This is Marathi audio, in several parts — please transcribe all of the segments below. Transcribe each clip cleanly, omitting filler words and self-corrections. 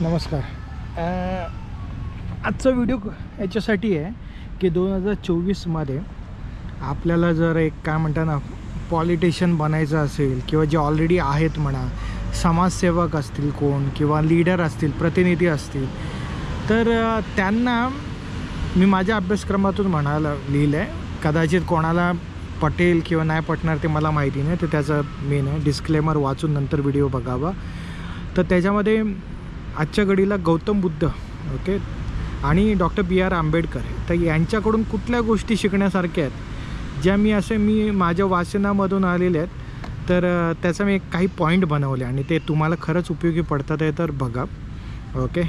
नमस्कार. आजचा व्हिडिओ याच्यासाठी आहे की 2024मध्ये आपल्याला जर एक काय म्हणतात ना पॉलिटिशियन बनायचं असेल किंवा जे ऑलरेडी आहेत म्हणा, समाजसेवक असतील कोण किंवा लीडर असतील, प्रतिनिधी असतील, तर त्यांना मी माझ्या अभ्यासक्रमातून म्हणायला लिहिलं आहे. कदाचित कोणाला पटेल किंवा नाही पटणार ते मला माहिती नाही, तर त्याचं मेन आहे डिस्क्लेमर वाचून नंतर व्हिडिओ बघावा. तर त्याच्यामध्ये आजच्या घडीला गौतम बुद्ध ओके आणि डॉक्टर B.R. आंबेडकर, तर यांच्याकडून कुठल्या गोष्टी शिकण्यासारख्या आहेत ज्या मी माझ्या वाचनामधून आलेल्या आहेत. तर त्याचा मी काही पॉईंट बनवले आणि ते तुम्हाला खरंच उपयोगी पडतात आहे, तर बघा. ओके,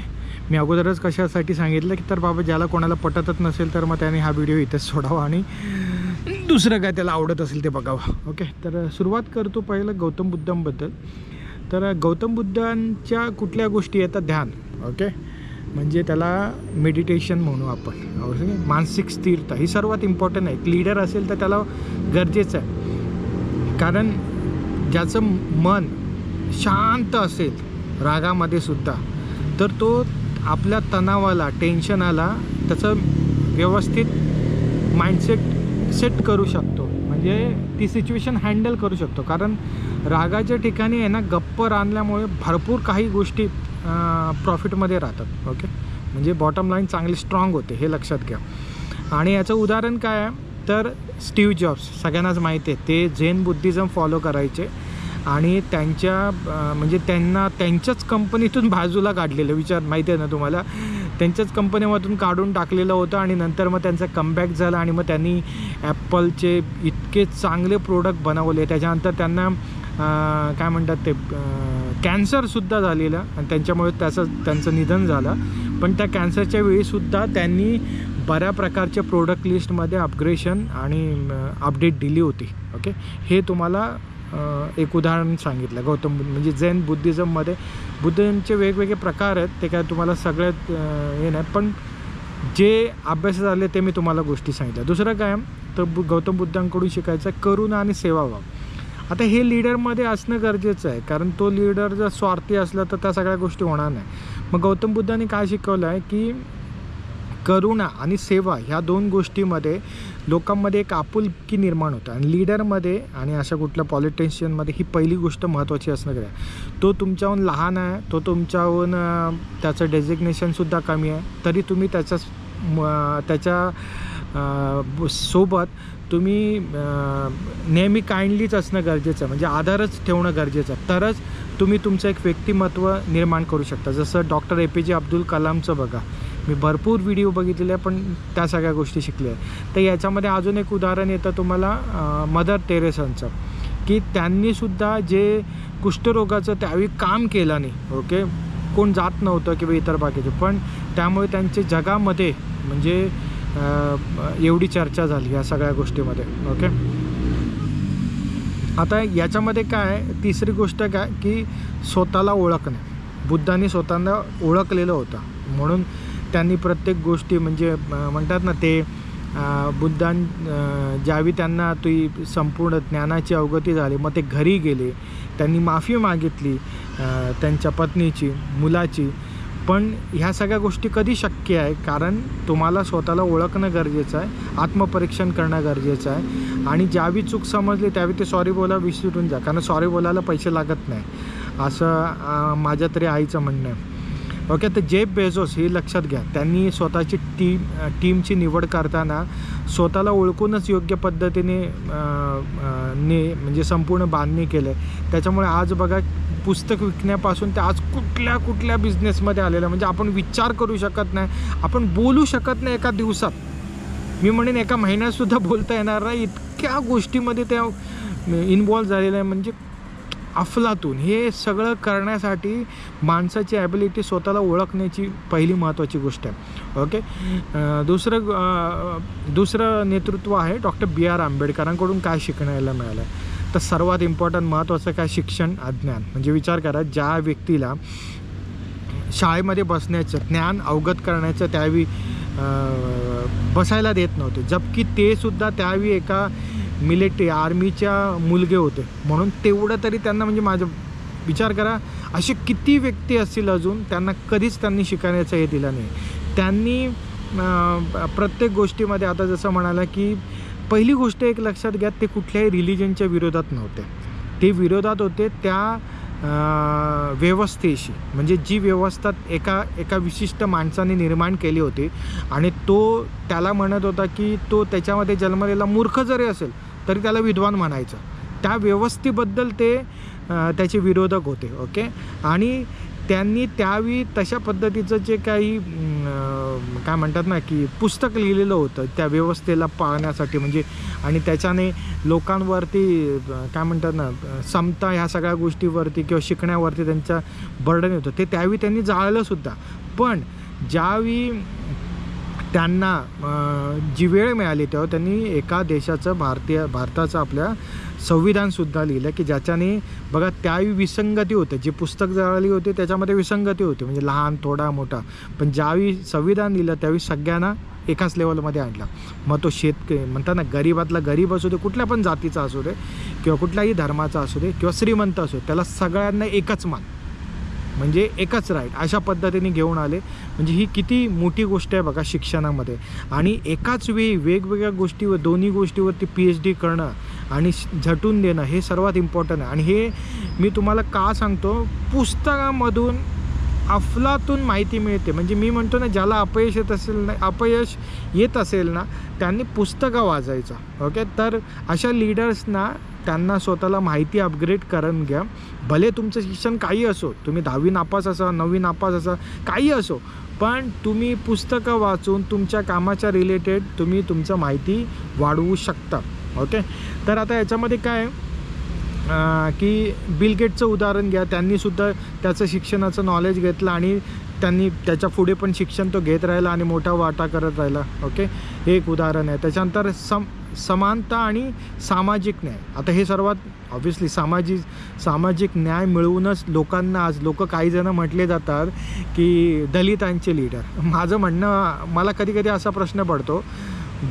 मी अगोदरच कशासाठी सांगितलं की तर बाबा ज्याला कोणाला पटतच नसेल तर मग त्याने हा व्हिडिओ इथेच सोडावा आणि दुसरं काय त्याला आवडत असेल ते बघावं. ओके, तर सुरुवात करतो पहिलं गौतम बुद्धांबद्दल. तर गौतम बुद्धांच्या कुठल्या गोष्टी येतात? ध्यान. ओके, म्हणजे त्याला मेडिटेशन म्हणू आपण, मानसिक स्थिरता ही सर्वात इम्पॉर्टंट आहे. एक लीडर असेल तर त्याला गरजेचं आहे, कारण ज्याचं मन शांत असेल रागामध्ये सुद्धा, तर तो आपल्या तणावाला, टेन्शनाला त्याचं व्यवस्थित माइंडसेट सेट करू शकतो, म्हणजे ती सिच्युएशन हँडल करू शकतो. कारण रागाच्या ठिकाणी आहे ना गप्प राहण्यामुळे भरपूर काही गोष्टी प्रॉफिटमध्ये राहतात. ओके, म्हणजे बॉटम लाईन चांगली स्ट्रॉंग होते, हे लक्षात घ्या. आणि याचं उदाहरण काय आहे तर स्टीव्ह जॉब्स, सगळ्यांनाच माहिती आहे, ते झेन बुद्धिझम फॉलो करायचे आणि म्हणजे त्यांना त्यांच्याच कंपनीतून बाजूला काढलेलं, विचार माहिती आहे ना तुम्हाला, त्यांच्याच कंपनीमधून काढून टाकलेलं होतं आणि नंतर मग त्यांचा कमबॅक झाला आणि मग त्यांनी ॲपलचे इतके चांगले प्रोडक्ट बनवले. त्याच्यानंतर त्यांना काय म्हणतात ते कॅन्सरसुद्धा झालेलं आणि त्यांच्यामुळे त्यांचं निधन झालं. पण त्या कॅन्सरच्या वेळीसुद्धा त्यांनी बऱ्या प्रकारच्या प्रोडक्ट लिस्टमध्ये अपग्रेशन आणि अपडेट दिली होती. ओके, हे तुम्हाला एक उदाहरण सांगितलं गौतम बुद्ध. म्हणजे झेन बुद्धिझममध्ये बुद्धांचे वेगवेगळे प्रकार आहेत, ते काय तुम्हाला सगळ्यात हे नाही, पण जे अभ्यास झाले ते मी तुम्हाला गोष्टी सांगितल्या. दुसरं काय तर गौतम बुद्धांकडून शिकायचं आहे करुणा आणि सेवाभाव. आता हे लीडरमध्ये असणं गरजेचं आहे, कारण तो लीडर जर स्वार्थी असला तर त्या सगळ्या गोष्टी होणार नाही. मग गौतम बुद्धांनी काय शिकवलं आहे की करुणा आणि सेवा ह्या दोन गोष्टीमध्ये लोकांमध्ये एक आपुलकी निर्माण होतं. आणि लीडरमध्ये आणि अशा कुठल्या पॉलिटिशियनमध्ये ही पहिली गोष्ट महत्त्वाची असणं गरज आहे. तो तुमच्याहून लहान आहे, तो तुमच्याहून त्याचं डेझिग्नेशनसुद्धा कमी आहे, तरी तुम्ही त्याच्या सोबत तुम्ही नेहमी काइंडलीच असणं गरजेचं आहे, म्हणजे आधारच ठेवणं गरजेचं आहे, तरच तुम्ही तुमचं एक व्यक्तिमत्व निर्माण करू शकता. जसं डॉक्टर APJ अब्दुल कलामचं बघा, मी भरपूर व्हिडिओ बघितलेले आहे पण त्या सगळ्या गोष्टी शिकल्या आहे. तर याच्यामध्ये अजून एक उदाहरण येतं तुम्हाला मदर टेरेसांचं, की त्यांनीसुद्धा जे कुष्ठरोगाचं त्यावेळी काम केलं नाही. ओके, कोण जात नव्हतं किंवा इतर बाकीचे, पण त्यामुळे त्यांच्या जगामध्ये म्हणजे एवढी चर्चा झाली या सगळ्या गोष्टीमध्ये. ओके, आता याच्यामध्ये काय तिसरी गोष्ट काय की स्वतःला ओळखणे. बुद्धांनी स्वतःला ओळखलेलं होतं, म्हणून त्यांनी प्रत्येक गोष्टी म्हणजे म्हणतात ना ते ज्यावेळी त्यांना ती संपूर्ण ज्ञानाची अवगती झाली, मग ते घरी गेले, त्यांनी माफी मागितली त्यांच्या पत्नीची, मुलाची. पण ह्या सगळ्या गोष्टी कधी शक्य आहे? कारण तुम्हाला स्वतःला ओळखणं गरजेचं आहे, आत्मपरीक्षण करणं गरजेचं आहे. आणि ज्यावेळी चूक समजली त्यावेळी ते सॉरी बोला विसरून जा, कारण सॉरी बोलायला पैसे लागत नाही, असं माझ्या तरी आईचं म्हणणं आहे. ओके, तर जेफ बेझोस हे लक्षात घ्या, त्यांनी स्वतःची टीमची निवड करताना स्वतःला ओळखूनच योग्य पद्धतीने म्हणजे संपूर्ण बांधणी केलं आहे. त्याच्यामुळे आज बघा पुस्तक विकण्यापासून ते आज कुठल्या बिझनेसमध्ये आलेलं, म्हणजे आपण विचार करू शकत नाही, आपण बोलू शकत नाही एका दिवसात, मी म्हणेन एका महिन्यातसुद्धा बोलता येणार नाही, इतक्या गोष्टीमध्ये त्या इन्वॉल्व झालेल्या आहे. म्हणजे अफलातून हे सगळं करण्यासाठी माणसाची ॲबिलिटी स्वतःला ओळखण्याची पहिली महत्त्वाची गोष्ट आहे. ओके, दुसरं नेतृत्व आहे डॉक्टर B.R. आंबेडकरांकडून काय शिकण्याला मिळालं आहे. तर सर्वात इम्पॉर्टंट महत्त्वाचं काय, शिक्षण, अज्ञान. म्हणजे विचार करा, ज्या व्यक्तीला शाळेमध्ये बसण्याचं, ज्ञान अवगत करण्याचं त्यावेळी बसायला देत नव्हते, जबकी ते सुद्धा त्यावेळी एका मिलिटरी आर्मीच्या मुलगे होते, म्हणून तेवढं तरी त्यांना म्हणजे विचार करा, असे किती व्यक्ती असतील अजून त्यांना कधीच त्यांनी शिकण्याचं हे दिलं नाही. त्यांनी प्रत्येक गोष्टीमध्ये, आता जसं म्हणाला की पहिली गोष्ट एक लक्षात घ्या, ते कुठल्याही रिलिजनच्या विरोधात नव्हते. ते विरोधात होते त्या व्यवस्थेशी, म्हणजे जी व्यवस्था एका विशिष्ट माणसाने निर्माण केली होती आणि तो त्याला म्हणत होता की तो त्याच्यामध्ये जन्मलेला मूर्ख जरी असेल तरी त्याला विद्वान म्हणायचं. त्या व्यवस्थेबद्दल ते त्याचे विरोधक होते. ओके. आणि त्यांनी त्यावेळी तशा पद्धतीचं जे काही काय म्हणतात ना की पुस्तक लिहिलेलं होतं त्या व्यवस्थेला पाळण्यासाठी, म्हणजे आणि त्याच्याने लोकांवरती काय म्हणतात ना समता ह्या सगळ्या गोष्टीवरती किंवा शिकण्यावरती त्यांच्या बर्डन होतं, ते त्यावेळी त्यांनी जाळलंसुद्धा. पण ज्यावेळी त्यांना जी वेळ मिळाली तेव्हा त्यांनी एका देशाचं भारताचं आपल्या संविधानसुद्धा लिहिलं की ज्याच्याने बघा त्यावेळी विसंगती होते, जे पुस्तक जळाली होती त्याच्यामध्ये विसंगती होती, म्हणजे लहान थोडा मोठा. पण ज्यावेळी संविधान लिहिलं त्यावेळी सगळ्यांना एकाच लेवलमध्ये आणला. मग तो शेतकरी म्हणतात ना, गरीबातला गरीब असू दे, कुठल्या पण जातीचा असू दे किंवा कुठल्याही धर्माचा असू दे किंवा श्रीमंत असू दे, त्याला सगळ्यांना एकच मान, म्हणजे एकच राईट, अशा पद्धतीने घेऊन आले. म्हणजे ही किती मोठी गोष्ट आहे बघा शिक्षणामध्ये. आणि एकाच वेळी वेगवेगळ्या गोष्टीवर, दोन्ही गोष्टीवरती PhD करणं आणि झटून देणं हे सर्वात इम्पॉर्टंट आहे. आणि हे मी तुम्हाला का सांगतो, पुस्तकामधून अफलातून माहिती मिळते. म्हणजे मी म्हणतो ना, ज्याला अपयश येत असेल ना त्यांनी पुस्तकं वाचायचं. ओके. तर अशा लीडर्सना त्यांना स्वतःला माहिती अपग्रेड करून घ्या. भले तुमचं शिक्षण काही असो, तुम्ही 10वी नापास असा, 9वी नापास असा, काही असो, पण तुम्ही पुस्तकं वाचून तुमच्या कामाच्या रिलेटेड तुम्ही तुमचं माहिती वाढवू शकता. ओके. तर आता याच्यामध्ये काय की बिल गेट्सचं उदाहरण घ्या. त्यांनीसुद्धा त्याचं शिक्षणाचं नॉलेज घेतलं आणि त्यांनी त्याच्या पुढे पण शिक्षण तो घेत राहिला आणि मोठा वाटा करत राहिला. ओके. हे एक उदाहरण आहे. त्याच्यानंतर समानता आणि सामाजिक न्याय. आता हे सर्वात ऑब्व्हियसली सामाजिक न्याय मिळवूनच लोकांना आज काही जण म्हटले जातात की दलितांचे लीडर. माझं म्हणणं, मला कधी कधी असा प्रश्न पडतो,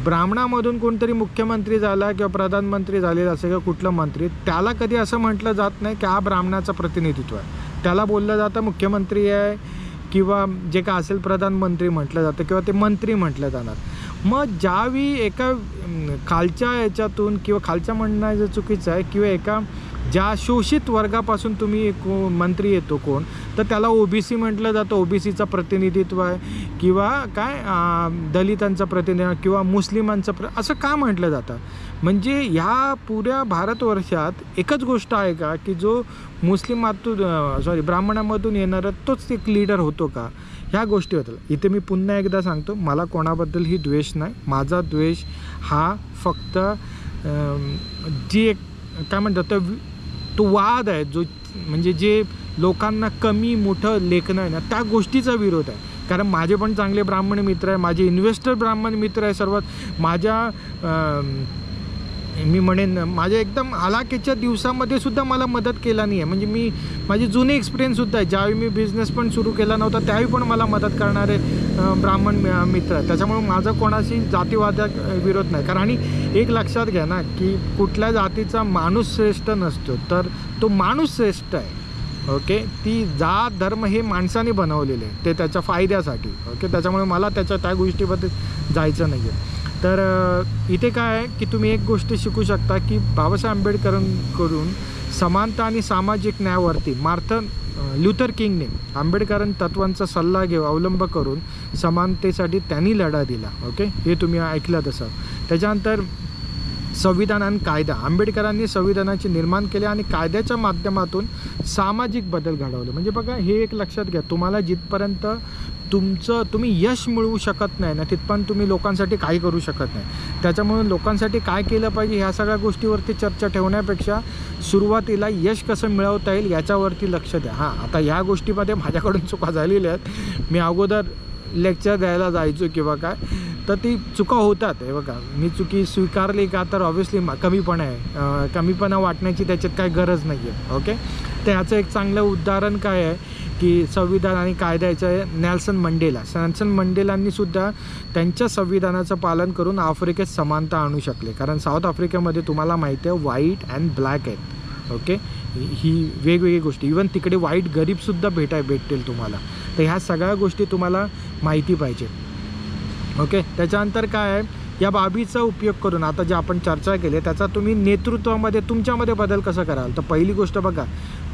ब्राह्मणामधून कोणतरी मुख्यमंत्री झाला किंवा प्रधानमंत्री झालेला असेल किंवा कुठला मंत्री, त्याला कधी असं म्हटलं जात नाही की हा ब्राह्मणाचं प्रतिनिधित्व आहे. त्याला बोललं जातं मुख्यमंत्री आहे किंवा जे काय असेल प्रधानमंत्री म्हटलं जातं किंवा ते मंत्री म्हटलं जाणार. मग ज्यावेळी एका खालच्या याच्यातून किंवा खालच्या म्हणणं चुकीचं आहे किंवा एका ज्या शोषित वर्गापासून तुम्ही मंत्री येतो कोण, तर त्याला OBC म्हटलं जातं, OBCचं प्रतिनिधित्व आहे किंवा काय दलितांचं प्रतिनिधित्व किंवा मुस्लिमांचं असं का म्हटलं जातं. म्हणजे ह्या पुऱ्या भारतवर्षात एकच गोष्ट आहे का की जो ब्राह्मणामधून येणारा तोच एक लीडर होतो का, ह्या गोष्टी होतात. इथे मी पुन्हा एकदा सांगतो, मला कोणाबद्दलही द्वेष नाही. माझा द्वेष हा फक्त जी एक काय म्हणतात तो वाद आहे, जो म्हणजे जे लोकांना कमी मोठं लेखणं आहे ना, त्या गोष्टीचा विरोध आहे. कारण माझे पण चांगले ब्राह्मण मित्र आहे, माझे इन्व्हेस्टर ब्राह्मण मित्र आहे सर्वात. मी म्हणेन माझ्या एकदम हलाखीच्या दिवसामध्ये सुद्धा मला मदत केला नाही आहे. म्हणजे माझे जुने एक्सपिरियन्ससुद्धा आहे, ज्यावेळी मी बिझनेस पण सुरू केला नव्हता त्यावेळी पण मला मदत करणारे ब्राह्मण मित्र आहे. त्याच्यामुळे माझा कोणाशी जातीवादा विरोध नाही. कारण आणि एक लक्षात घ्या ना की कुठल्या जातीचा माणूस श्रेष्ठ नसतो, तर तो माणूस श्रेष्ठ आहे. ओके. ती जात धर्म हे माणसाने बनवलेले आहे, ते त्याच्या फायद्यासाठी. ओके. त्याच्यामुळे मला त्या गोष्टीबद्दल जायचं नाही आहे. तर इथे काय आहे की तुम्ही एक गोष्ट शिकू शकता की बाबासाहेब आंबेडकरांकडून समानता आणि सामाजिक न्यायावरती मार्टिन ल्यूथर किंगने आंबेडकरांच्या तत्वांचा सल्ला अवलंब करून समानतेसाठी त्यांनी लढा दिला. ओके. हे तुम्ही ऐकलं तसं. त्याच्यानंतर संविधान आणि कायदा. आंबेडकरांनी संविधानाचे निर्माण केले आणि कायद्याच्या माध्यमातून सामाजिक बदल घडवले. म्हणजे बघा, हे एक लक्षात घ्या, तुम्हाला जिथपर्यंत तुम्ही यश मिळवू शकत नाही ना, तिथपर्यंत तुम्ही लोकांसाठी काही करू शकत नाही. त्याच्यामुळे लोकांसाठी काय केलं पाहिजे ह्या सगळ्या गोष्टीवरती चर्चा ठेवण्यापेक्षा सुरुवातीला यश कसं मिळवता येईल याच्यावरती लक्ष द्या. हां, आता ह्या गोष्टीमध्ये माझ्याकडून चुका झालेल्या आहेत. मी अगोदर लेक्चर द्यायला जायचो किंवा काय, तर ती चुका होतात. हे बघा, मी चुकी स्वीकारली का, तर ऑब्व्हियसली कमीपणा आहे, कमीपणा वाटण्याची त्याच्यात काही गरज नाही आहे. ओके. तर ह्याचं एक चांगलं उदाहरण काय आहे की संविधान आणि कायद्याचं नेल्सन मंडेलांनीसुद्धा त्यांच्या संविधानाचं पालन करून आफ्रिकेत समानता आणू शकले. कारण साऊथ आफ्रिकेमध्ये तुम्हाला माहिती आहे व्हाईट अँड ब्लॅक आहेत. ओके, ही वेगवेगळी गोष्टी, इवन तिकडे वाईट गरीबसुद्धा भेटतील तुम्हाला. तर ह्या सगळ्या गोष्टी तुम्हाला माहिती पाहिजे. ओके, त्याच्यानंतर काय आहे, या बाबीचा उपयोग करून आता जे आपण चर्चा केली त्याचा तुम्ही नेतृत्वामध्ये तुमच्यामध्ये बदल कसा कराल. तर पहिली गोष्ट बघा,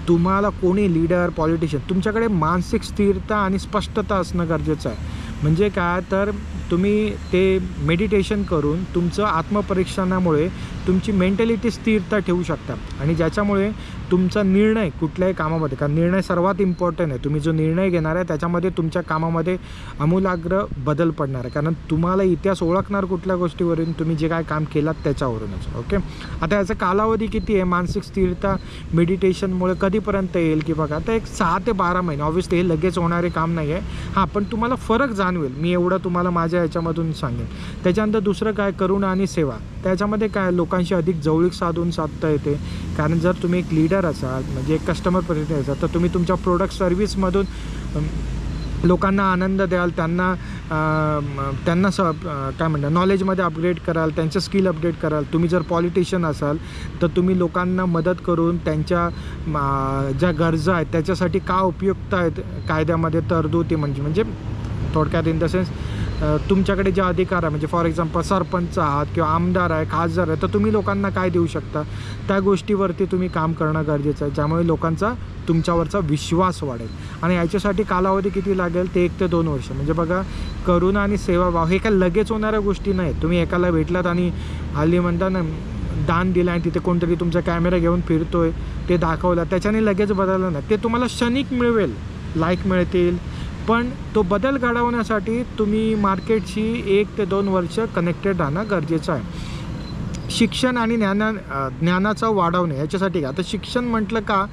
तुम्हाला कोणी लीडर पॉलिटिशियन, तुमच्याकडे मानसिक स्थिरता आणि स्पष्टता असणं गरजेचं आहे. म्हणजे काय, तर तुम्ही ते मेडिटेशन करून तुमचं आत्मपरीक्षणामुळे तुमची मेंटॅलिटी स्थिरता ठेवू शकता आणि ज्याच्यामुळे तुमचा निर्णय कुठल्याही कामामध्ये, कारण निर्णय सर्वात इम्पॉर्टंट आहे, तुम्ही जो निर्णय घेणार आहे त्याच्यामध्ये तुमच्या कामामध्ये आमूलाग्र बदल पडणार आहे. कारण तुम्हाला इतिहास ओळखणार कुठल्या गोष्टीवरून, तुम्ही जे काय काम केलात त्याच्यावरूनच. ओके, आता याचा कालावधी किती आहे, मानसिक स्थिरता मेडिटेशनमुळे कधीपर्यंत येईल की बघा, आता एक 6 ते 12 महिने. ऑब्व्हियसली हे लगेच होणारे काम नाही आहे, हां, पण तुम्हाला फरक जाणवेल. मी एवढं तुम्हाला माझ्या याच्यामधून सांगेन. त्याच्यानंतर दुसरं काय, करुणा आणि सेवा. त्याच्यामध्ये काय, लोकांशी अधिक जवळीक साधता येते. कारण जर तुम्ही एक लीडर असाल, म्हणजे एक कस्टमर प्रतिनिधी असाल, तर तुम्ही तुमच्या प्रोडक्ट सर्व्हिसमधून लोकांना आनंद द्याल, त्यांना काय म्हणतात नॉलेजमध्ये अपग्रेड कराल, त्यांचं स्किल अपडेट कराल. तुम्ही जर पॉलिटिशियन असाल तर तुम्ही लोकांना मदत करून त्यांच्या ज्या गरजा आहेत त्याच्यासाठी का उपयुक्त आहेत कायद्यामध्ये तरतुदी, म्हणजे थोडक्यात इन द सेन्स तुमच्याकडे जे अधिकार आहे, म्हणजे फॉर एक्झाम्पल सरपंच आहात किंवा आमदार आहे, खासदार आहे, तर तुम्ही लोकांना काय देऊ शकता, त्या गोष्टीवरती तुम्ही काम करणं गरजेचं आहे, ज्यामुळे लोकांचा तुमच्यावरचा विश्वास वाढेल. आणि याच्यासाठी कालावधी किती लागेल, ते 1 ते 2 वर्ष. म्हणजे बघा, करुणा आणि सेवाभाव हे काय लगेच होणाऱ्या गोष्टी नाहीत. तुम्ही एकाला भेटलात आणि हल्ली म्हणता ना दान दिलं आणि तिथे कोणतरी तुमचा कॅमेरा घेऊन फिरतोय ते दाखवला, त्याच्याने लगेच बदललं नाही. ते तुम्हाला क्षणिक मिळवेल, लाईक मिळतील, पण तो बदल घडवण्यासाठी तुम्ही मार्केटशी 1 ते 2 वर्ष कनेक्टेड राहणं गरजेचं आहे. शिक्षण आणि ज्ञानाचा वाढवणे याच्यासाठी का, आता शिक्षण म्हटलं का,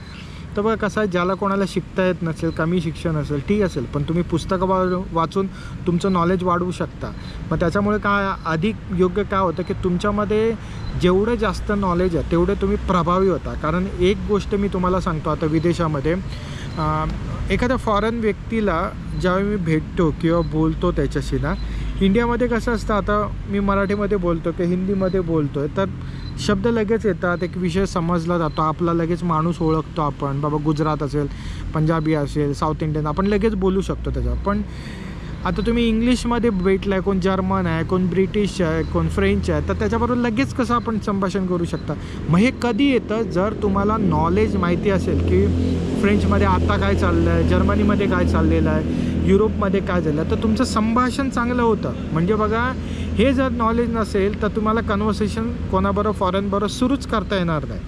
तर बघा कसं आहे, ज्याला कोणाला शिकता येत नसेल, कमी शिक्षण असेल, ठीक असेल, पण तुम्ही पुस्तकं वाचून तुमचं नॉलेज वाढवू शकता. मग त्याच्यामुळे काय अधिक योग्य काय होतं की तुमच्यामध्ये जेवढं जास्त नॉलेज आहे तेवढे तुम्ही प्रभावी होता. कारण एक गोष्ट मी तुम्हाला सांगतो, आता विदेशामध्ये एखाद्या फॉरेन व्यक्तीला ज्यावेळी मी भेटतो किंवा बोलतो त्याच्याशी ना, इंडियामध्ये कसं असतं, आता मी मराठीमध्ये बोलतो की हिंदीमध्ये बोलतो आहे, तर शब्द लगेच येतात, एक विषय समजला जातो, आपला लगेच माणूस ओळखतो आपण, बाबा गुजरात असेल, पंजाबी असेल, साऊथ इंडियन, आपण लगेच बोलू शकतो त्याच्यावर. पण आता तुम्ही इंग्लिशमध्ये भेटला आहे, कोण जर्मन आहे, कोण ब्रिटिश आहे, कोण फ्रेंच आहे, तर त्याच्याबरोबर लगेच कसं आपण संभाषण करू शकता. मग हे कधी येतं, जर तुम्हाला नॉलेज माहिती असेल की फ्रेंचमध्ये आता काय चाललं आहे, जर्मनीमध्ये काय चाललेलं आहे, युरोपमध्ये काय झालं, तर तुमचं संभाषण चांगलं होतं. म्हणजे बघा, हे जर नॉलेज नसेल तर तुम्हाला कन्व्हर्सेशन कोणाबरोबर फॉरेनबरोबर सुरूच करता येणार नाही.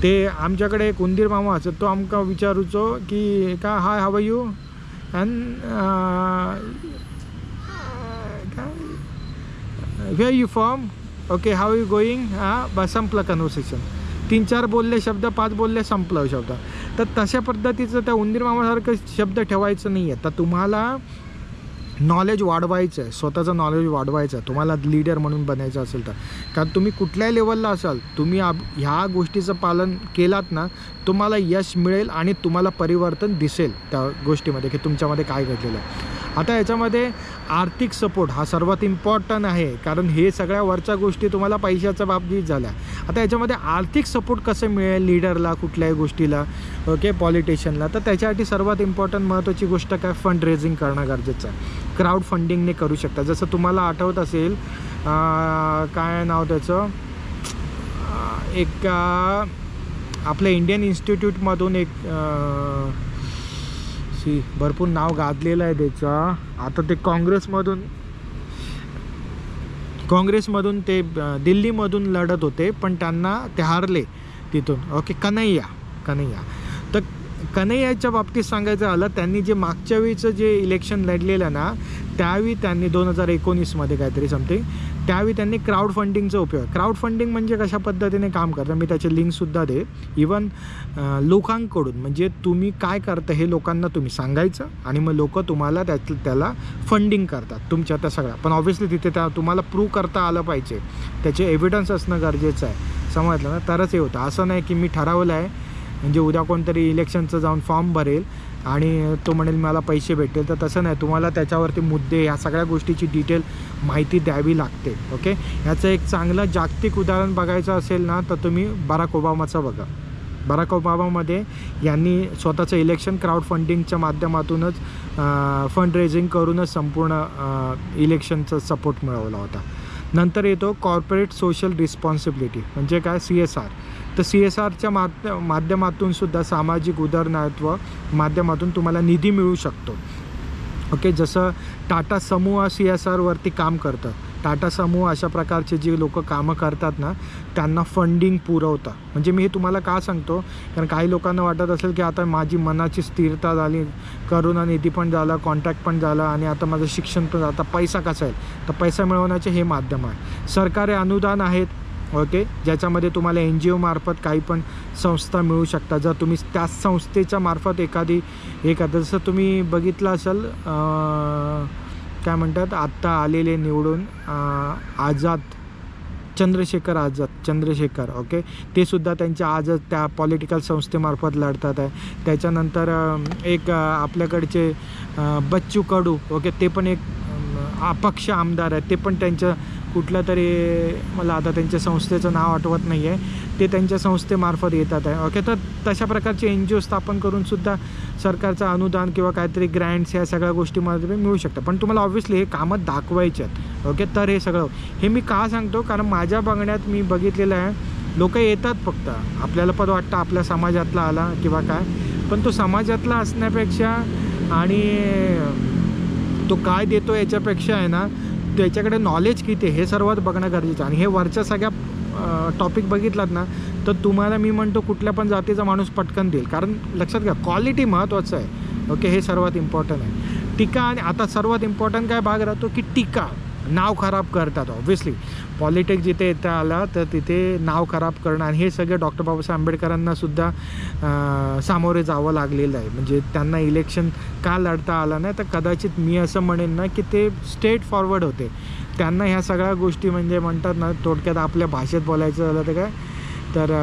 ते आमच्याकडे एक उंदीर मामा असेल, तो आमका विचारूचो की का hi how you and where you from, okay how you going, बस संपलं कन्व्हर्सेशन. 3-4 बोलले शब्द, 5 बोलले, संपलं शब्द. तर तशा पद्धतीचं त्या उंदीर मामासारखं शब्द ठेवायचं नाही आहे. तर तुम्हाला नॉलेज वाढवायचं आहे, स्वतःचं नॉलेज वाढवायचं आहे, तुम्हाला लीडर म्हणून बनायचं असेल तर. कारण तुम्ही कुठल्याही लेवलला असाल, तुम्ही ह्या गोष्टीचं पालन केलात ना, तुम्हाला यश मिळेल आणि तुम्हाला परिवर्तन दिसेल त्या गोष्टीमध्ये की तुमच्यामध्ये काय घडलेलं आहे. आता याच्यामध्ये आर्थिक सपोर्ट हा सर्वात इम्पॉर्टंट आहे, कारण हे सगळ्या वरच्या गोष्टी तुम्हाला पैशाच्या बाबतीत झाल्या. आता याच्यामध्ये आर्थिक सपोर्ट कसं मिळेल लीडरला, कुठल्याही गोष्टीला, ओके, पॉलिटिशियनला, तर त्याच्यासाठी सर्वात इम्पॉर्टंट महत्त्वाची गोष्ट काय, फंड रेझिंग करणं गरजेचं आहे. क्राऊड फंडिंगने करू शकता. जसं तुम्हाला आठवत असेल, काय नाव त्याचं, एक आपल्या इंडियन इन्स्टिट्यूटमधून एक भरपूर नाव गाजलेलं आहे त्याचं, आता ते काँग्रेसमधून ते दिल्लीमधून लढत होते, पण त्यांना ते हारले तिथून. ओके, कन्हैया. तर कन्हैयाच्या बाबतीत सांगायचं झालं, त्यांनी जे मागच्या वेळीचं जे इलेक्शन लढलेलं ना, त्यावेळी त्यांनी 2019मध्ये काहीतरी समथिंग, त्यावेळी त्यांनी क्राऊड फंडिंगचा उपयोग. क्राऊड फंडिंग म्हणजे कशा पद्धतीने काम करतं, मी त्याचे लिंकसुद्धा दे. इवन लोकांकडून, म्हणजे तुम्ही काय करता हे लोकांना तुम्ही सांगायचं आणि मग लोक तुम्हाला त्याला फंडिंग करतात तुमच्या त्या सगळ्या. पण ऑब्व्हियसली तिथे तुम्हाला प्रूव्ह करता आलं पाहिजे, त्याचे एव्हिडन्स असणं गरजेचं आहे, समजलं ना, तरच हे होतं. असं नाही की मी ठरवलं आहे, म्हणजे उद्या कोणतरी इलेक्शनचं जाऊन फॉर्म भरेल आणि तो म्हणेल मला पैसे भेटेल, तर तसं नाही. तुम्हाला त्याच्यावरती मुद्दे, ह्या सगळ्या गोष्टीची डिटेल माहिती द्यावी लागते. ओके, ह्याचं एक चांगलं जागतिक उदाहरण बघायचं असेल ना, तर तुम्ही बराक ओबामाचं बघा. बराक ओबामामध्ये यांनी स्वतःचं इलेक्शन क्राऊड फंडिंगच्या माध्यमातूनच फंड रेझिंग करूनच संपूर्ण इलेक्शनचा सपोर्ट मिळवला होता. नंतर येतो कॉर्पोरेट सोशल रिस्पॉन्सिबिलिटी, म्हणजे काय CSR. तर CSRच्या माध्यमातूनसुद्धा सामाजिक उदारणात्व माध्यमातून तुम्हाला निधी मिळू शकतो. ओके, जसं टाटा समूह CSRवरती काम करतं. टाटा समूह अशा प्रकारचे जे लोक कामं करतात ना त्यांना फंडिंग पुरवतं. म्हणजे मी हे तुम्हाला का सांगतो, कारण काही लोकांना वाटत असेल की आता माझी मनाची स्थिरता झाली, करुणा निधी पण झाला, कॉन्टॅक्ट पण झाला आणि आता माझं शिक्षण पण, आता पैसा कसा आहे, तर पैसा मिळवण्याचे हे माध्यम आहे. सरकारी अनुदान आहेत, ओके, ज्याच्यामध्ये तुम्हाला NGO मार्फत काही पण संस्था मिळू शकतात. जर तुम्ही त्याच संस्थेच्या मार्फत एखादी जसं तुम्ही बघितलं असेल काय म्हणतात आत्ता आलेले निवडून चंद्रशेखर, ओके, ते सुद्धा त्यांच्या आजच त्या पॉलिटिकल संस्थेमार्फत लढतात आहे. त्याच्यानंतर एक आपल्याकडचे बच्चू कडू, ओके, ते पण एक अपक्ष आमदार आहेत, ते पण त्यांच्या कुठलं तरी, मला आता त्यांच्या संस्थेचं नाव आठवत नाही आहे, ते त्यांच्या संस्थेमार्फत येतात आहे. ओके, तर तशा प्रकारचे NGO स्थापन करूनसुद्धा सरकारचं अनुदान किंवा काहीतरी ग्रँट्स ह्या सगळ्या गोष्टीमध्ये मिळू शकतं. पण तुम्हाला ऑब्व्हियसली हे कामं दाखवायचे आहेत. ओके, तर हे सगळं हे मी का सांगतो, कारण माझ्या बघण्यात मी बघितलेलं आहे, लोक येतात फक्त, आपल्याला पण वाटतं आपल्या समाजातला आला किंवा काय, पण तो समाजातला असण्यापेक्षा आणि तो काय देतो याच्यापेक्षा आहे ना, त्याच्याकडे नॉलेज किती हे सर्वात बघणं गरजेचं. आणि हे वरच्या सगळ्या टॉपिक बघितलात ना तर तुम्हाला मी म्हणतो कुठल्या पण जातीचा माणूस पटकन देईल. कारण लक्षात घ्या, क्वालिटी महत्त्वाचं आहे. ओके, हे सर्वात इम्पॉर्टंट आहे. टीका, आणि आता सर्वात इम्पॉर्टंट काय भाग राहतो की टीका, नाव खराब करतात. ऑब्व्हियसली पॉलिटिक्स जिथे येतं आला तर तिथे नाव खराब करणं, आणि हे सगळं डॉक्टर बाबासाहेब आंबेडकरांनासुद्धा सामोरे जावं लागलेलं आहे. म्हणजे त्यांना इलेक्शन का लढता आलं नाही, तर कदाचित मी असं म्हणेन ना की ते स्ट्रेट फॉरवर्ड होते. त्यांना ह्या सगळ्या गोष्टी म्हणजे म्हणतात ना, थोडक्यात आपल्या भाषेत बोलायचं झालं तर काय, तर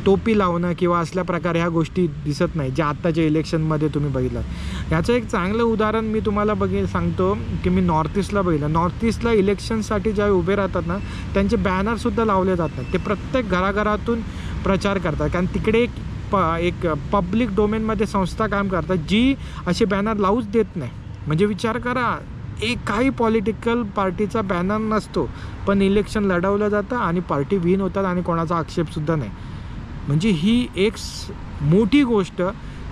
टोपी लावणं किंवा असल्या प्रकारे ह्या गोष्टी दिसत नाही, ज्या आत्ताच्या इलेक्शनमध्ये तुम्ही बघितलं. ह्याचं एक चांगलं उदाहरण मी तुम्हाला सांगतो की मी नॉर्थ ईस्टला बघितलं. नॉर्थ ईस्टला इलेक्शनसाठी ज्यावेळी उभे राहतात ना, त्यांचे बॅनरसुद्धा लावले जातात. ते प्रत्येक घराघरातून प्रचार करतात, कारण तिकडे एक पब्लिक डोमेनमध्ये संस्था काम करतात जी असे बॅनर लावूच देत नाही. म्हणजे विचार करा, एक काही पॉलिटिकल पार्टीचा बॅनर नसतो, पण इलेक्शन लढवलं जातं आणि पार्टी विन होतात आणि कोणाचा आक्षेपसुद्धा नाही. म्हणजे ही एक मोठी गोष्ट,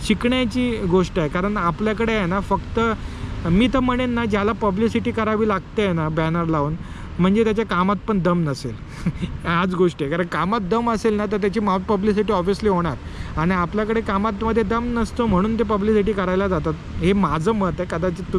शिकण्याची गोष्ट आहे. कारण आपल्याकडे आहे ना, फक्त मी तर म्हणेन ना, ज्याला पब्लिसिटी करावी लागते आहे ना बॅनर लावून, म्हणजे त्याच्या कामात पण दम नसेल. हाच गोष्ट आहे. कारण कामात दम असेल ना तर त्याची माउथ पब्लिसिटी ऑब्व्हियसली होणार, आणि आपल्याकडे कामातमध्ये दम नसतो म्हणून ते पब्लिसिटी करायला जातात. हे माझं मत आहे. कदाचित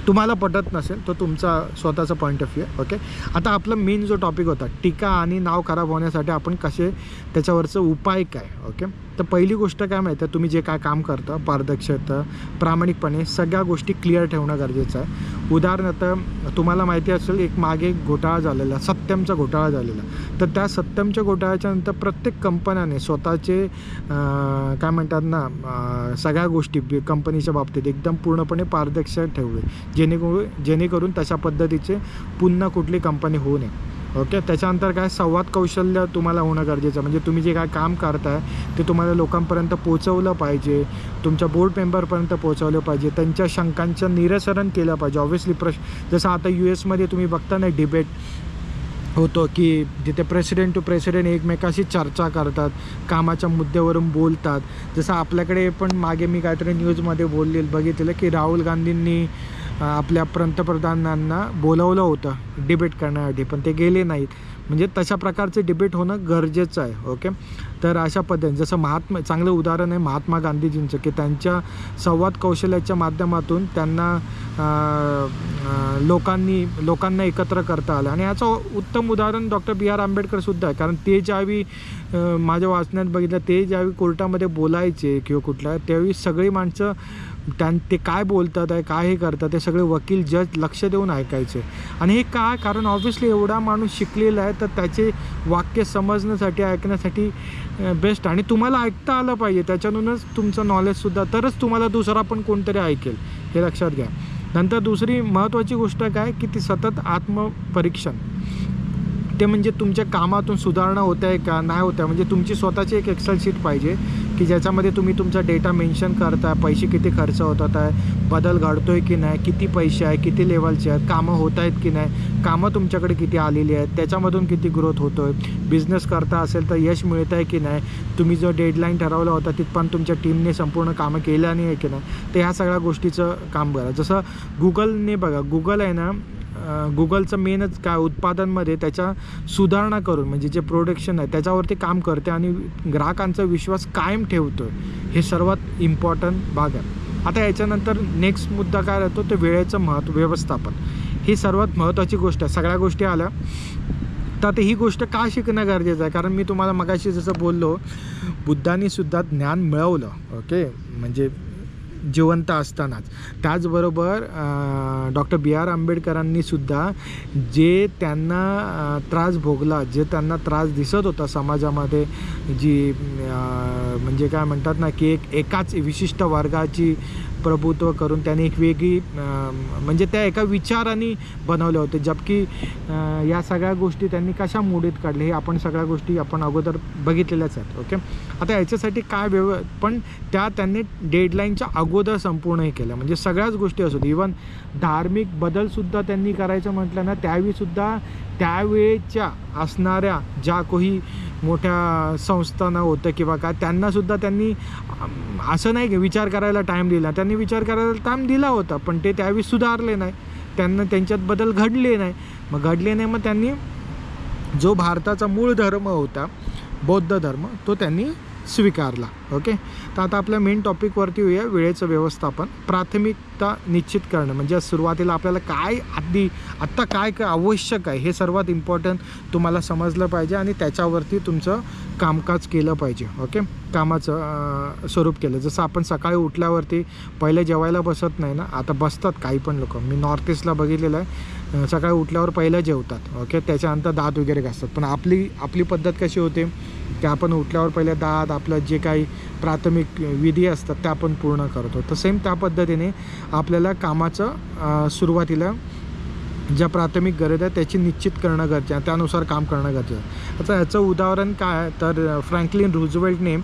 तुम्हाला पटत नसेल, तो तुमचा स्वतःचा पॉईंट ऑफ व्ह्यू आहे. ओके, आता आपला मेन जो टॉपिक होता टीका आणि नाव खराब होण्यासाठी आपण कसे त्याच्यावरचं उपाय काय. ओके, तर पहिली गोष्ट काय माहिती आहे, तुम्ही जे काय काम करता पारदर्शकता, प्रामाणिकपणे सगळ्या गोष्टी क्लिअर ठेवणं गरजेचं आहे. उदाहरणार्थ तुम्हाला माहिती असेल, एक मागे घोटाळा झालेला, सत्यमचा घोटाळा झालेला. तर त्या सत्यमच्या घोटाळ्याच्या नंतर प्रत्येक कंपन्याने स्वतःचे काय म्हणतात ना, सगळ्या गोष्टी कंपनीच्या बाबतीत एकदम पूर्णपणे पारदर्शक ठेवले, जेणेकरून तशा पद्धतीचे पुन्हा कुठली कंपनी होऊ नये. ओके, त्याच्यानंतर काय, संवाद कौशल्य तुम्हाला होणं गरजेचं. म्हणजे तुम्ही जे काय काम करताय ते तुम्हाला लोकांपर्यंत पोचवलं पाहिजे, तुमच्या बोर्ड मेंबरपर्यंत पोचवलं पाहिजे, त्यांच्या शंकांचं निरसन केलं पाहिजे. ऑब्व्हियसली जसं आता US तुम्ही बघता ना, डिबेट होतो की जिथे प्रेसिडेंट टू प्रेसिडेंट एकमेकाशी चर्चा करतात, कामाच्या मुद्द्यावरून बोलतात. जसं आपल्याकडे पण मागे मी काहीतरी न्यूजमध्ये बघितलेलं की राहुल गांधींनी आपल्या पंतप्रधानांना बोलवलं होतं डिबेट करण्यासाठी, पण ते गेले नाहीत. म्हणजे तशा प्रकारचे डिबेट होणं गरजेचं आहे. ओके, तर अशा पद्धतीने जसं चांगलं उदाहरण आहे महात्मा गांधीजींचं, की त्यांच्या संवाद कौशल्याच्या माध्यमातून त्यांना लोकांना एकत्र करता आलं. आणि याचं उत्तम उदाहरण डॉक्टर B.R. आंबेडकरसुद्धा आहे. कारण ते ज्यावेळी माझ्या वाचण्यात बघितलं, ते ज्यावेळी कोर्टामध्ये बोलायचे किंवा कुठल्या, त्यावेळी सगळी माणसं ते काय बोलतात आहे, काय हे करतात, ते सगळे वकील जज लक्ष देऊन ऐकायचे. आणि हे काय, कारण ऑब्व्हियसली एवढा माणूस शिकलेला आहे, तर त्याचे वाक्य समजण्यासाठी, ऐकण्यासाठी बेस्ट. आणि तुम्हाला ऐकता आलं पाहिजे, त्याच्यातूनच तुमचं नॉलेजसुद्धा, तरच तुम्हाला दुसरा पण कोणतरी ऐकेल, हे लक्षात घ्या. नंतर दुसरी महत्त्वाची गोष्ट काय की ती सतत आत्मपरीक्षण. ते म्हणजे तुमच्या कामातून सुधारणा होत आहे का नाही होत आहे, म्हणजे तुमची स्वतःची एक एक्सेल शीट पाहिजे की ज्याच्यामध्ये तुम्ही तुमचा डेटा मेन्शन करता, पैसे किती खर्च होतात आहे, बदल घडतो आहे की नाही, किती पैसे आहे, किती लेवलचे आहेत, कामं होत आहेत की नाही, कामं तुमच्याकडे किती आलेली आहेत, त्याच्यामधून किती ग्रोथ होतो आहे, बिझनेस करता असेल तर यश मिळत आहे की नाही, तुम्ही जो डेडलाईन ठरवला होता तिथपर्यंत तुमच्या टीमने संपूर्ण कामं केलं नाही आहे की नाही, तर ह्या सगळ्या गोष्टीचं काम करा. जसं गुगलने बघा, गुगल आहे ना, गुगलचं मेनच काय उत्पादनमध्ये त्याच्या सुधारणा करून म्हणजे जे प्रोडक्शन आहे त्याच्यावरती काम करते आणि ग्राहकांचा विश्वास कायम ठेवतो आहे, हे सर्वात इम्पॉर्टंट भाग आहे. आता याच्यानंतर नेक्स्ट मुद्दा काय राहतो, ते वेळेचं व्यवस्थापन. ही सर्वात महत्त्वाची गोष्ट आहे. सगळ्या गोष्टी आल्या तर आता ही गोष्ट का शिकणं गरजेचं आहे, कारण मी तुम्हाला मगाशी जसं बोललो, बुद्धांनी सुद्धा ज्ञान मिळवलं, ओके, म्हणजे जिवंत असतानाच. त्याचबरोबर डॉक्टर बी आर आंबेडकरांनी सुद्धा जे त्यांना त्रास भोगला, जे त्यांना त्रास दिसत होता समाजामध्ये, जी म्हणजे काय म्हणतात ना की एकाच विशिष्ट वर्गाची प्रभुत्व करून त्यांनी एक वेगळी म्हणजे त्या एका विचाराने बनवले होते, जबकी या सगळ्या गोष्टी त्यांनी कशा मोडीत काढले हे आपण सगळ्या गोष्टी आपण अगोदर बघितलेल्याच आहेत. ओके, आता याच्यासाठी काय पण त्यांनी डेडलाईनच्या अगोदर संपूर्ण हे केलं, म्हणजे सगळ्याच गोष्टी असू दे, इवन धार्मिक बदलसुद्धा त्यांनी करायचं म्हटलं ना, त्यावेळीसुद्धा त्यावेळेच्या असणाऱ्या ज्या काही मोठ्या संस्थांना होतं किंवा काय, त्यांनासुद्धा त्यांनी असं नाही की विचार करायला टाईम दिला, त्यांनी विचार करायला टाईम दिला होता, पण ते त्यावेळी सुधारले नाही, त्यांना त्यांच्यात बदल घडले नाही. मग त्यांनी जो भारताचा मूळ धर्म होता बौद्ध धर्म तो त्यांनी स्वीकारला. ओके, तर आता आपल्या मेन टॉपिकवरती येऊया, वेळेचं व्यवस्थापन. प्राथमिकता निश्चित करणं म्हणजे सुरुवातीला आपल्याला काय आत्ता काय आवश्यक आहे हे सर्वात इम्पॉर्टंट तुम्हाला समजलं पाहिजे आणि त्याच्यावरती तुमचं कामकाज केलं पाहिजे. ओके, कामाचं स्वरूप केलं. जसं आपण सकाळी उठल्यावरती पहिले जेवायला बसत नाही ना, आता बसतात काही पण लोक, मी नॉर्थ ईस्टला बघितलेलं आहे, सकाळी उठल्यावर पहिलं जेवतात. ओके, त्याच्यानंतर दात वगैरे घासतात. पण आपली पद्धत कशी होते की आपण उठल्यावर पहिले दात, आपलं जे काही प्राथमिक विधी असतात त्या आपण पूर्ण करतो. तर सेम त्या पद्धतीने आपल्याला कामाचं सुरुवातीला ज्या प्राथमिक गरज आहे त्याची निश्चित करणं गरजेचं आहे, त्यानुसार काम करणं गरजेचं आहे. आता याचं उदाहरण काय, तर फ्रँकलिन रूझवेल्टने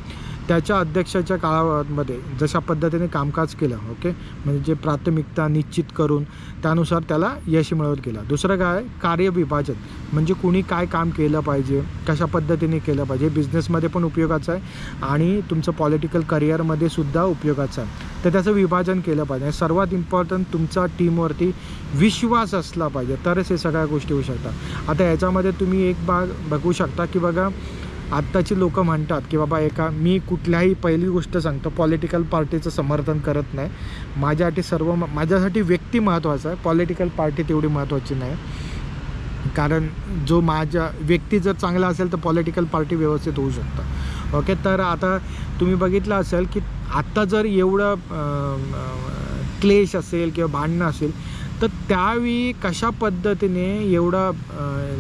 त्याच्या अध्यक्षाच्या काळामध्ये जशा पद्धतीने कामकाज केलं, ओके, म्हणजे जे प्राथमिकता निश्चित करून त्यानुसार त्याला यश मिळवत गेलं. दुसरं काय, कार्यविभाजन, म्हणजे कुणी काय काम केलं पाहिजे, कशा पद्धतीने केलं पाहिजे, बिझनेसमध्ये पण उपयोगाचं आहे आणि तुमचं पॉलिटिकल करिअरमध्ये सुद्धा उपयोगाचं आहे. तर त्याचं विभाजन केलं पाहिजे. सर्वात इम्पॉर्टंट तुमचा टीमवरती विश्वास असला पाहिजे, तरच हे सगळ्या गोष्टी होऊ शकतात. आता याच्यामध्ये तुम्ही एक भाग बघू शकता की बघा, आत्ताची लोक म्हणतात की बाबा मी कुठल्याही, पहिली गोष्ट सांगतो, पॉलिटिकल पार्टीचं समर्थन करत नाही. माझ्यासाठी व्यक्ती महत्त्वाचा आहे, पॉलिटिकल पार्टी तेवढी महत्त्वाची नाही, कारण जो माझ्या व्यक्ती जर चांगला असेल तर पॉलिटिकल पार्टी व्यवस्थित होऊ शकतं. ओके, तर आता तुम्ही बघितलं असेल की आत्ता जर एवढं क्लेश असेल किंवा भांडणं असेल तर त्यावेळी कशा पद्धतीने एवढा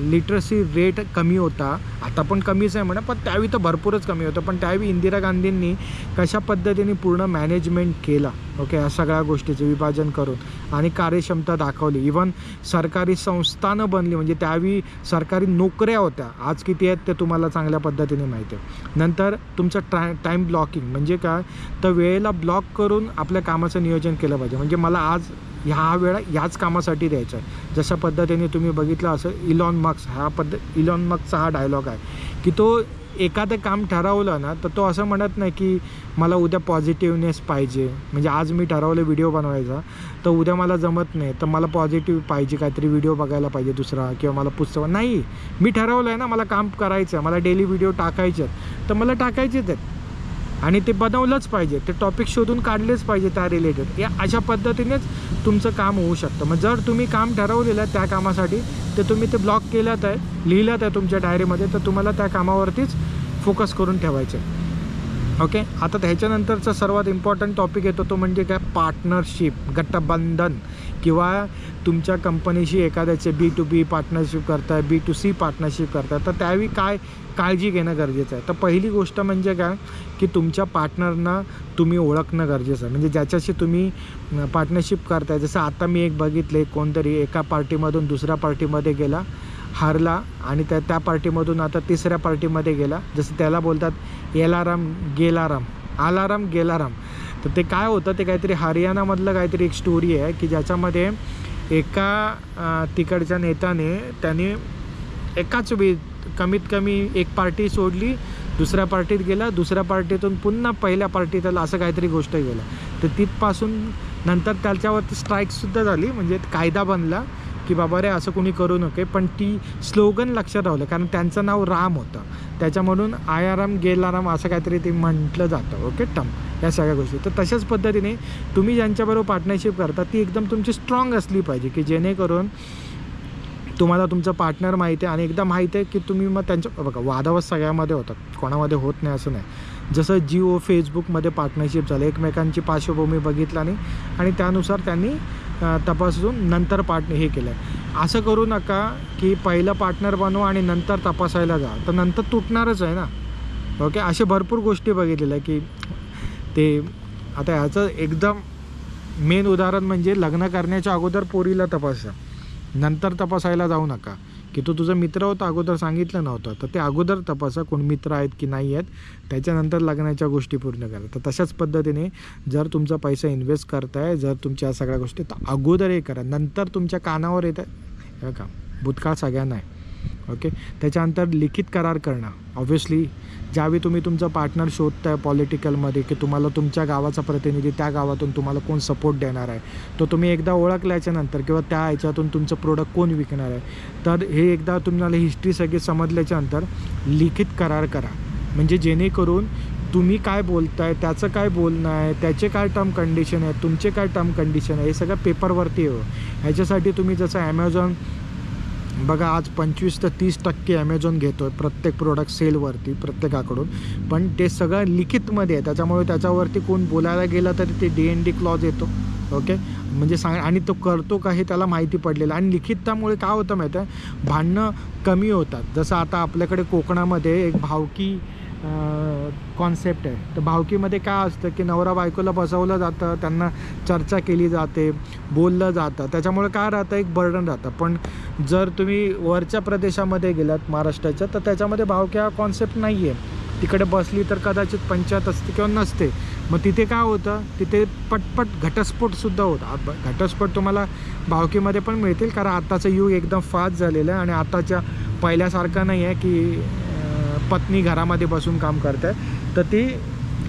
लिटरसी रेट कमी होता, आता पण कमीच आहे म्हणा, पण त्यावेळी तर भरपूरच कमी होतं. पण त्यावेळी इंदिरा गांधींनी कशा पद्धतीने पूर्ण मॅनेजमेंट केला, ओके, या सगळ्या गोष्टीचं विभाजन करून आणि कार्यक्षमता दाखवली. इवन सरकारी संस्थानं बनली, म्हणजे त्यावेळी सरकारी नोकऱ्या होत्या, आज किती आहेत ते तुम्हाला चांगल्या पद्धतीने माहिती आहे. नंतर तुमचं टाईम ब्लॉकिंग म्हणजे काय, तर वेळेला ब्लॉक करून आपल्या कामाचं नियोजन केलं पाहिजे. म्हणजे मला आज ह्या वेळा याच कामासाठी द्यायचं आहे. जशा पद्धतीने तुम्ही बघितलं असं इलॉन मस्कचा हा डायलॉग आहे की तो एखादं काम ठरवलं ना तर तो असं म्हणत नाही की मला उद्या पॉझिटिव्हनेस पाहिजे, म्हणजे आज मी ठरवलं व्हिडिओ बनवायचा तर उद्या मला जमत नाही तर मला पॉझिटिव्ह पाहिजे, काहीतरी व्हिडिओ बघायला पाहिजे दुसरा किंवा मला पुस्तक नाही. मी ठरवलं आहे ना मला काम करायचं आहे, मला डेली व्हिडिओ टाकायचे आहेत तर मला टाकायचेच आहेत आणि ते बनवलंच पाहिजे, ते टॉपिक शोधून काढलेच पाहिजे त्या रिलेटेड. या अशा पद्धतीनेच तुमचं काम होऊ शकतं. मग जर तुम्ही काम ठरवलेलं आहे त्या कामासाठी तर तुम्ही ते ब्लॉक केलं आहे, लिहिलं आहे तुमच्या डायरीमध्ये, तर तुम्हाला त्या कामावरतीच फोकस करून ठेवायचं आहे. ओके, आता ह्याच्यानंतरचा सर्वात इम्पॉर्टंट टॉपिक येतो तो म्हणजे काय, पार्टनरशिप, गठबंधन, किंवा तुमच्या कंपनीशी एखाद्याचे B2B पार्टनरशिप करताय, B2C पार्टनरशिप करताय, तर त्यावेळी काय काळजी घेणं गरजेचं आहे. तर पहिली गोष्ट म्हणजे काय की तुमच्या पार्टनरना तुम्ही ओळखणं गरजेचं आहे. म्हणजे ज्याच्याशी तुम्ही पार्टनरशिप करताय, जसं आता मी एक बघितले, कोणतरी एका पार्टीमधून दुसऱ्या पार्टीमध्ये गेला हारला आणि त्या पार्टीमधून आता तिसऱ्या पार्टीमध्ये गेला. जसं त्याला बोलतात येलाराम गेलाराम, आलाराम गेलाराम. तर ते काय होतं, ते काहीतरी हरियाणामधलं काहीतरी एक स्टोरी आहे की ज्याच्यामध्ये एका तिकडच्या नेत्याने त्यांनी एकाच वेळी कमीत कमी एक पार्टी सोडली, दुसऱ्या पार्टीत गेला, दुसऱ्या पार्टीतून पुन्हा पहिल्या पार्टीत आला, असं काहीतरी गोष्ट गेला. तर तिथपासून नंतर त्याच्यावरती स्ट्राईकसुद्धा झाली, म्हणजे कायदा बनला की बाबा रे असं कोणी करू नये. पण ती स्लोगन लक्षात राहिलं कारण त्यांचं नाव राम होतं, त्याच्यामधून आयाराम गेलाराम असं काहीतरी ते म्हटलं जातं. ओके, टम या सगळ्या गोष्टी. तर तशाच पद्धतीने तुम्ही ज्यांच्याबरोबर पार्टनरशिप करता ती एकदम तुमची स्ट्रॉंग असली पाहिजे की जेणेकरून तुम्हाला तुमचं पार्टनर माहिती आहे आणि एकदा माहिती आहे की तुम्ही मग त्यांच्या बघा वादावाद सगळ्यामध्ये होतात, कोणामध्ये होत नाही असं नाही. जसं जिओ फेसबुकमध्ये पार्टनरशिप झालं, एकमेकांची पार्श्वभूमी बघितला नाही आणि त्यानुसार त्यांनी तपासून नंतर हे केलं. असं करू नका की पहिलं पार्टनर बनवा आणि नंतर तपासायला जा, तर नंतर तुटणारच आहे ना. ओके, असे भरपूर गोष्टी बघितलेल्या की ते आता ह्याचं एकदम मेन उदाहरण म्हणजे लग्न करण्याच्या अगोदर पोरीला तपासा, नंतर तपासायला जाऊ नका की तो तुझा मित्र होता, अगोदर सांगितलं नव्हतं. तर ते अगोदर तपासा कोण मित्र आहेत की नाही आहेत, त्याच्यानंतर लग्नाच्या गोष्टी पूर्ण करा. तर तशाच पद्धतीने जर तुमचा पैसा इन्व्हेस्ट करताय, जर तुमच्या सगळ्या गोष्टी, तर अगोदर हे करा, नंतर तुमच्या कानावर येतं हे का भूतकाळ सगळ्यांना आहे. ओके, त्याच्यानंतर लिखित करार करणं. ऑब्व्हियसली ज्यावेळी तुम्ही तुमचा पार्टनर शोधताय पॉलिटिकलमध्ये की तुम्हाला तुमच्या गावाचा प्रतिनिधी, त्या गावातून तुम्हाला कोण सपोर्ट देणार आहे, तो तुम्ही एकदा ओळखल्याच्यानंतर किंवा त्या ह्याच्यातून तुमचं प्रोडक्ट कोण विकणार आहे, तर हे एकदा तुम्हाला हिस्ट्री सगळी समजल्याच्यानंतर लिखित करार करा. म्हणजे जेणेकरून तुम्ही काय बोलताय, त्याचं काय बोलणं आहे, त्याचे काय टर्म कंडिशन आहे, तुमचे काय टर्म कंडिशन आहे, हे सगळं पेपरवरती हो. ह्याच्यासाठी तुम्ही जसं ॲमेझॉन बघा आज 25 ते 30% ॲमेझॉन घेतो आहे प्रत्येक प्रोडक्ट सेलवरती प्रत्येकाकडून, पण ते सगळं लिखितमध्ये आहे. त्याच्यामुळे त्याच्यावरती कोण बोलायला गेलं तरी ते DND क्लॉज येतो. ओके, म्हणजे आणि तो करतो का हे त्याला माहिती पडलेलं. आणि लिखिततामुळे काय होतं माहिती आहे, भांडणं कमी होतात. जसं आता आपल्याकडे कोकणामध्ये एक भावकी कॉन्सेप्ट आहे. तर भावकीमध्ये काय असतं की नवरा बायकोला बसवलं जातं, त्यांना चर्चा केली जाते, बोललं जातं, त्याच्यामुळे काय राहतं एक बर्डन राहतं. पण जर तुम्ही वरच्या प्रदेशामध्ये गेलात महाराष्ट्राच्या, तर त्याच्यामध्ये भावकी हा कॉन्सेप्ट नाही आहे. तिकडे बसली तर कदाचित पंचायत असते किंवा नसते. मग तिथे काय होतं, तिथे पटपट घटस्फोटसुद्धा होता. घटस्फोट तुम्हाला भावकीमध्ये पण मिळतील कारण आत्ताचं युग एकदम फास्ट झालेलं आहे आणि आताच्या पहिल्यासारखं नाही आहे की पत्नी घरामध्ये बसून काम करते, तर ती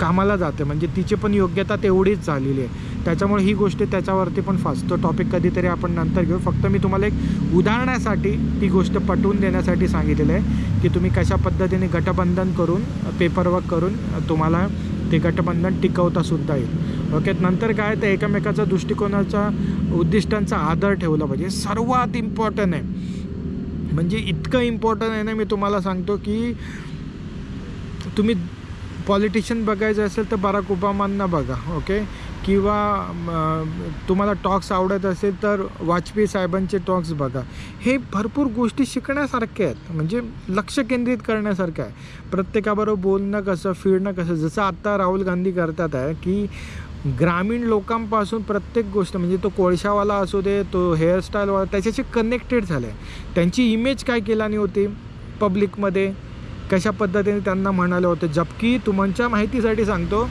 कामाला जाते, म्हणजे तिची पण योग्यता तेवढीच झालेली आहे. त्याच्यामुळे ही गोष्ट त्याच्यावरती पण फास्ट. तो टॉपिक कधीतरी आपण नंतर घेऊ. फक्त मी तुम्हाला एक उदाहरणासाठी ती गोष्ट पटवून देण्यासाठी सांगितलेलं आहे की तुम्ही कशा पद्धतीने गटबंधन करून पेपरवर्क करून तुम्हाला ते गटबंधन टिकवतासुद्धा येईल. ओके, नंतर काय तर एकमेकाचा दृष्टिकोनाचा उद्दिष्टांचा आदर ठेवला पाहिजे. सर्वात इम्पॉर्टंट आहे, म्हणजे इतकं इम्पॉर्टंट आहे ना, मी तुम्हाला सांगतो की तुम्ही पॉलिटिशियन बघायचं असेल तर बराक ओबामांना बघा. ओके, किंवा तुम्हाला टॉक्स आवडत असेल तर वाजपेयी साहेबांचे टॉक्स बघा. हे भरपूर गोष्टी शिकण्यासारख्या आहेत, म्हणजे लक्ष केंद्रित करण्यासारखं आहे. प्रत्येकाबरोबर बोलणं कसं, फिरणं कसं. जसं आत्ता राहुल गांधी करतात आहे की ग्रामीण लोकांपासून प्रत्येक गोष्ट, म्हणजे तो कोळशावाला असू दे, तो हेअरस्टाईलवाला, त्याच्याशी कनेक्टेड झालं आहे. त्यांची इमेज काय केल्याने होती पब्लिकमध्ये, कशा पद्धतीने त्यांना म्हणाले होते. जबकी तुमच्या माहितीसाठी सांगतो,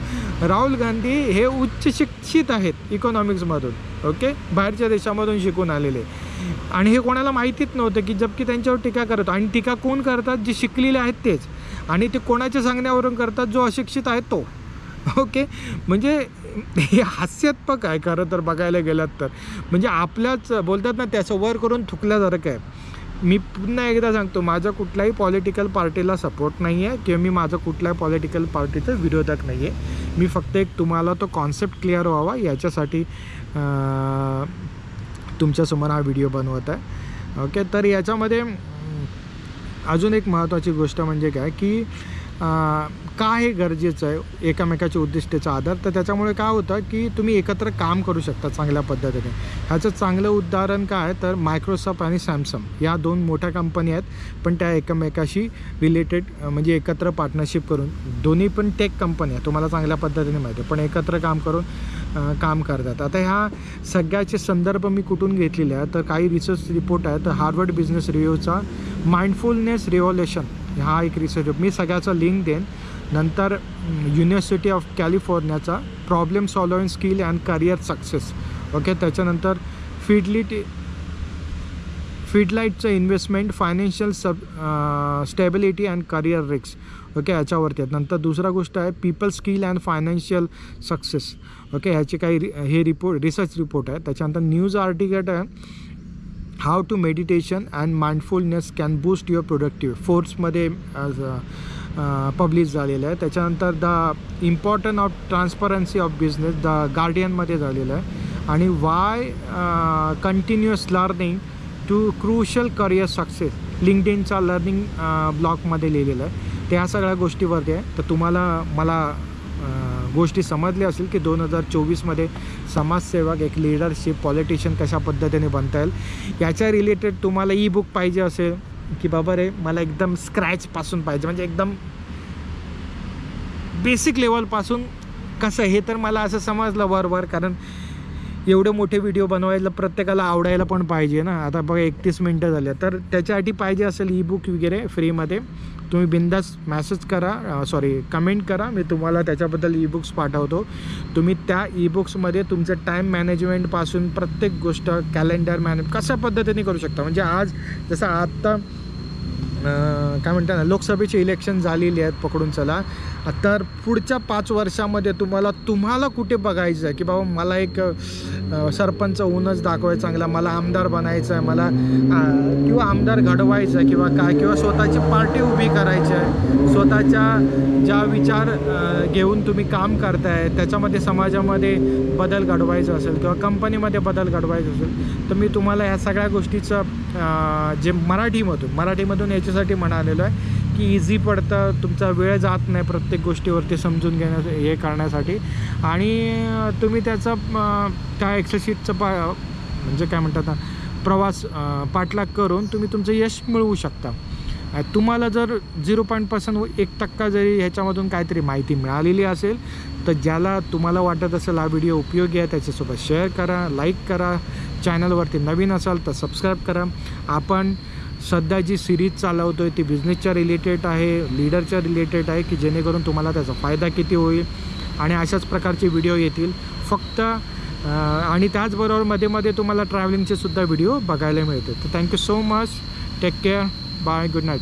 राहुल गांधी हे उच्च शिक्षित आहेत इकॉनॉमिक्समधून. ओके, बाहेरच्या देशामधून शिकून आलेले, आणि हे कोणाला माहितीच नव्हतं की जबकी त्यांच्यावर टीका करतो. आणि टीका कोण करतात, जे शिकलेले आहेत तेच, आणि ते कोणाच्या सांगण्यावरून करतात, जो अशिक्षित आहे तो. ओके, म्हणजे हे हास्यात्मक आहे खरं तर बघायला गेलात तर. म्हणजे आपल्याच बोलतात ना, त्याचं वर करून थुकल्यासारखं आहे. मी पुन्हा एकदा सांगतो, माझा कुठल्याही पॉलिटिकल पार्टीला सपोर्ट नाही आहे किंवा मी माझं कुठल्याही पॉलिटिकल पार्टीचं विरोधक नाही आहे. मी फक्त एक तुम्हाला तो कॉन्सेप्ट क्लिअर व्हावा याच्यासाठी तुमच्यासमोर हा व्हिडिओ बनवत आहे. ओके, तर याच्यामध्ये अजून एक महत्त्वाची गोष्ट म्हणजे काय की का हे गरजेचं आहे एकमेकाच्या उद्दिष्टाचा आधार. तर त्याच्यामुळे काय होतं की तुम्ही एकत्र काम करू शकता चांगल्या पद्धतीने. ह्याचं चांगलं उदाहरण काय तर मायक्रोसॉफ्ट आणि सॅमसंग या 2 मोठ्या कंपनी आहेत, पण त्या एकमेकाशी रिलेटेड म्हणजे एकत्र पार्टनरशिप करून, दोन्ही पण टेक कंपनी आहे, तुम्हाला चांगल्या पद्धतीने माहिती आहे, पण एकत्र काम करून काम करतात. आता ह्या सगळ्याचे संदर्भ मी कुठून घेतलेले आहे तर काही रिसर्च रिपोर्ट आहे. तर हार्वर्ड बिझनेस रिव्ह्यूचा माइंडफुलनेस रिव्होल्युशन हा एक रिसर्च, मी सगळ्याचा लिंक देईन. नंतर युनिव्हर्सिटी ऑफ कॅलिफोर्नियाचा problem solving skill and career success. Okay, त्याच्यानंतर फिडलाईटचं investment financial stability and career risk. Okay, ह्याच्यावरती आहेत. नंतर दुसरा गोष्ट आहे people skill and financial success. Okay, ह्याचे काही हे रिसर्च रिपोर्ट आहे. त्याच्यानंतर न्यूज आर्टिकल आहे how to meditation and mindfulness can boost your productive, फोर्समध्ये पब्लिश झालेलं आहे. त्याच्यानंतर the important of transparency of business the गार्डियनमध्ये झालेलं आहे. आणि why continuous learning to crucial career success लिंक्डइनचा लर्निंग ब्लॉगमध्ये लिहिलेलं आहे. त्या सगळ्या गोष्टीवरती आहे. तर मला गोष्टी समजल्या असेल की 2024मध्ये समाजसेवक एक लीडरशिप पॉलिटिशियन कशा पद्धतीने बनता येईल. याच्या रिलेटेड तुम्हाला ई बुक पाहिजे असेल की बाबा रे मला एकदम स्क्रॅचपासून पाहिजे, म्हणजे एकदम बेसिक लेवलपासून कसं, हे तर मला असं समजलं वरवर, कारण एवढे मोठे व्हिडिओ बनवायला प्रत्येकाला आवडायला पण पाहिजे ना. आता बघा 31 मिनटं झाले. तर त्याच्यासाठी पाहिजे असेल ई बुक वगैरे फ्रीमध्ये तुम्ही बिंदास मॅसेज करा, कमेंट करा, मी तुम्हाला त्याच्याबद्दल ई बुक्स पाठवतो. तुम्ही त्या ई बुक्समध्ये तुमचं टाईम मॅनेजमेंटपासून प्रत्येक गोष्ट कॅलेंडर कशा पद्धतीने करू शकता. म्हणजे आज जसं आत्ता काय म्हणतात ना लोकसभेचे इलेक्शन झालेली आहेत पकडून चला, तर पुढच्या 5 वर्षामध्ये तुम्हाला कुठे बघायचं आहे की बाबा मला एक सरपंच होऊनच दाखवायचं चांगला, मला आमदार बनायचं आहे, मला किंवा आमदार घडवायचं आहे किंवा काय, किंवा स्वतःची पार्टी उभी करायची आहे, स्वतःच्या ज्या विचार घेऊन तुम्ही काम करताय त्याच्यामध्ये समाजामध्ये बदल घडवायचा असेल किंवा कंपनीमध्ये बदल घडवायचा असेल, तर मी तुम्हाला ह्या सगळ्या गोष्टीचं जे मराठीमधून याच्यासाठी म्हणालेलं आहे की इझी पडतं, तुमचा वेळ जात नाही प्रत्येक गोष्टीवरती समजून हे करण्यासाठी. आणि तुम्ही त्याचा त्या एक्सरसाइजचं म्हणजे काय म्हणतात ना प्रवास पाठलाग करून तुम्ही तुमचं यश मिळवू शकता. तुम्हाला जर 0.1% जरी ह्याच्यामधून काहीतरी माहिती मिळालेली असेल तर ज्याला तुम्हाला वाटत असेल हा व्हिडिओ उपयोगी आहे त्याच्यासोबत शेअर करा, लाईक करा, चॅनलवरती नवीन असाल तर सबस्क्राईब करा. आपण सध्या जी सिरीज चालवतो आहे ती बिझनेसच्या रिलेटेड आहे, लीडरच्या रिलेटेड आहे, की जेणेकरून तुम्हाला त्याचा फायदा किती होईल आणि अशाच प्रकारचे व्हिडिओ येतील फक्त. आणि त्याचबरोबर मध्ये तुम्हाला ट्रॅव्हलिंगचे सुद्धा व्हिडिओ बघायला मिळते. तर thank you so much, take care, bye, good night.